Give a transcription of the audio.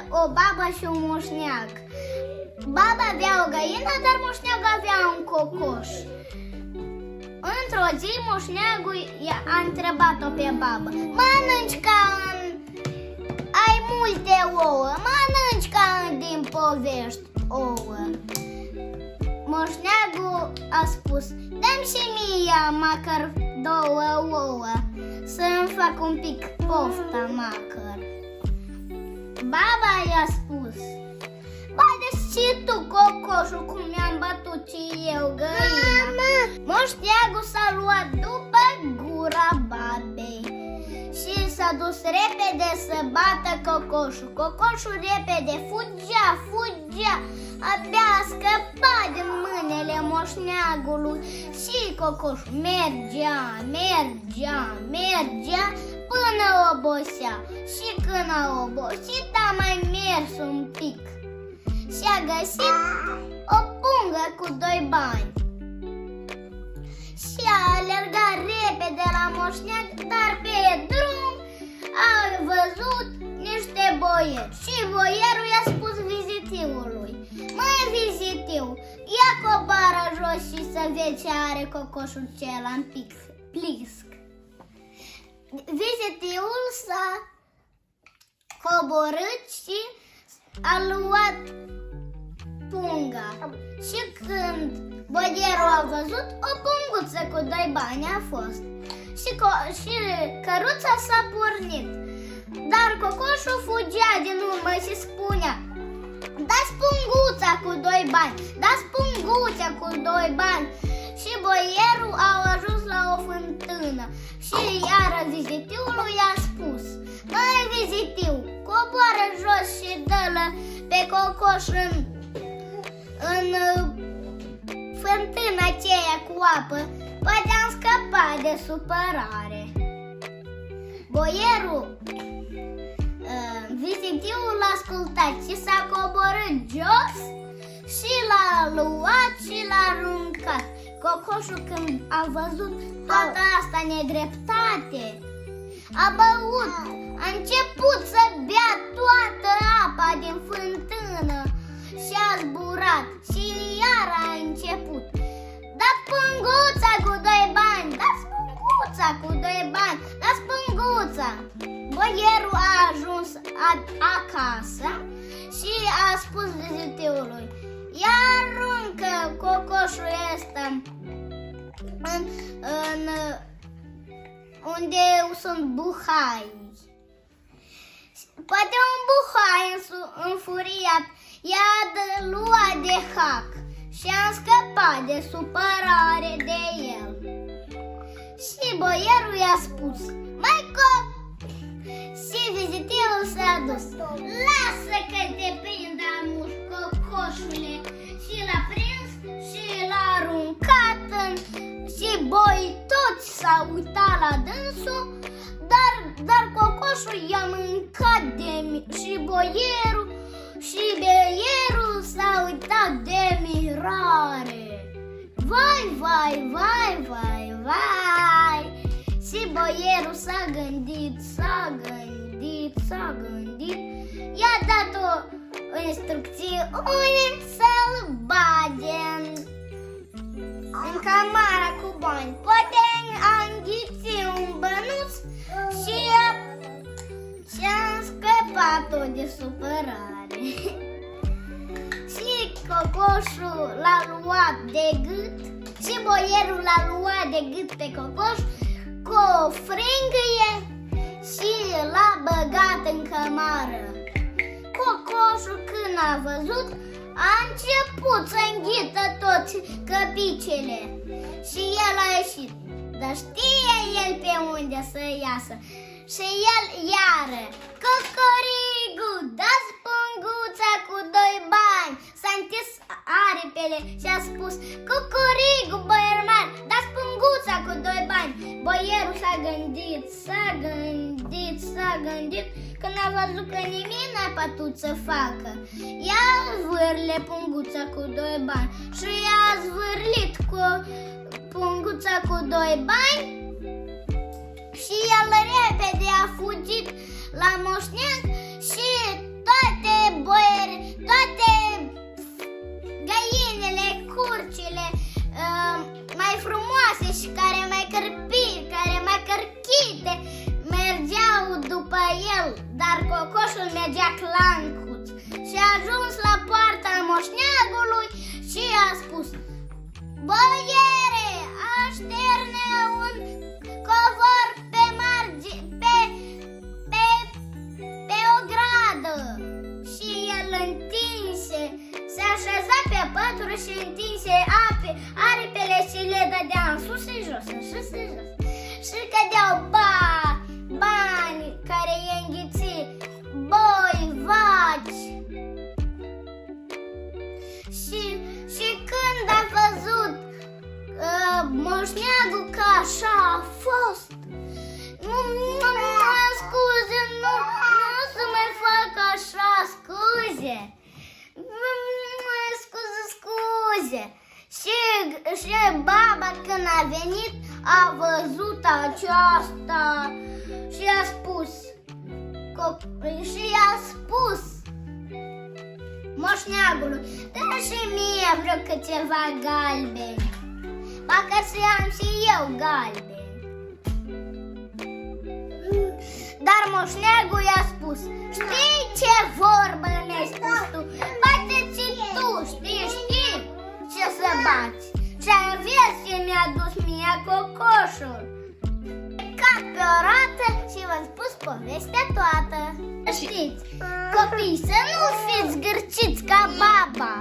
o babă și un moșneag. Baba avea o găină, dar moșneagul avea un cocoș. Într-o zi, moșneagul a întrebat-o pe babă: mănânci ca în... ai multe ouă, mănânci ca în din povești ouă. Moșneagul a spus: dă-mi și mie măcar 2 ouă, să-mi fac un pic poftă măcar. Baba i-a spus: bate și tu, cocoșul, cum mi-am bătut și eu găina. Moșneagul s-a luat după gura babei și s-a dus repede să bată cocoșul. Cocoșul repede fugea, abia a scăpat din mâinile moșneagului și cocoșul mergea până obosea. Și când a obosit, a mai mers un pic și a găsit o pungă cu 2 bani. Și a alergat repede la moșneag, dar pe drum a văzut niște boieri. Și boierul i-a spus vizitiului: măi, vizitiu, ia coboară jos și să vezi ce are cocoșul cela în plisc. Vizitiul s-a coborât și a luat punga. Și când boierul a văzut, o punguță cu 2 bani a fost. Și căruța s-a pornit. Dar cocoșul fugea din urmă și spunea: dați punguța cu 2 bani, dați punguța cu 2 bani. Și boierul a ajuns la o fântână și iară vizitiului i-a spus: măi, vizitiu, coboară jos și dă-l pe cocoș în fântâna aceea cu apă, poate am scăpat de supărare. Boierul, vizitiul l-a ascultat și s-a coborât jos și l-a luat și l-a aruncat. Cocoșul, când a văzut toată asta nedreptate, a băut, a început să bea toată apa din fântână și a zburat și iar a început: dați punguța cu 2 bani, dați punguța cu 2 bani, dați punguța. Boierul a ajuns acasă și a spus vizitiului: ia aruncă cocoșul ăsta în unde sunt buhai. Poate un buhai înfuriat i-a luat de hac și a scăpat de supărare de el. Și boierul i-a spus: mai și vizitivul s-a dus: lasă că te prind, amuș, cocoșule. Și l-a prins și l-a aruncat și boii toți s-au uitat la dânsul, dar cocoșul i-a mâncat și boierul și beierul s-a uitat de mirare. Vai! Și boierul s-a gândit, i-a dat o instrucție unde să-l bage în camara cu bani. Poate a înghițit un bănuț și a scăpat-o de supărare. Și cocoșul l-a luat de gât și boierul l-a luat de gât pe cocoș cu o frângâie și l-a băgat în cămară. Cocoșul, când a văzut, a început să înghită toți căpicele și el a ieșit. Dar știe el pe unde să iasă. Și el iară: cocorigu, dați punguța cu 2 bani. S-a întins aripele și a spus: cocorigu, boier mare, dați punguța cu 2 bani. Boierul s-a gândit, când a văzut că nimic n-a putut să facă. Ia zvârle punguța cu 2 bani și i-a zvârlit cu punguța cu 2 bani. Și el repede a fugit la moșneag și toate mergea clancuț și a ajuns la poarta moșneagului și a spus: boiere, așterne un covor pe o gradă. Și el întinse, se așeza pe pătură și întinse aripile și le dădea în sus și jos, în sus și jos. Și cădeau bani care i-a înghițit, boi, vaci. Și când a văzut moșneagul că așa a fost, scuze, nu să mai fac așa, scuze. Scuze. Și baba când a venit a văzut aceasta și a spus moșneagului: dă și mie vreo câteva galbeni, parcă să am și eu galbeni. Dar moșneagul i-a spus: știi ce vorbă ne spus tu? Bate-ți tu, știi ce să bați. Și vezi ce mi-a dus mie cocoșul. Ca pe o roată și v-am spus povestea toată. Știți, copii, să nu fiți zgârciți ca baba.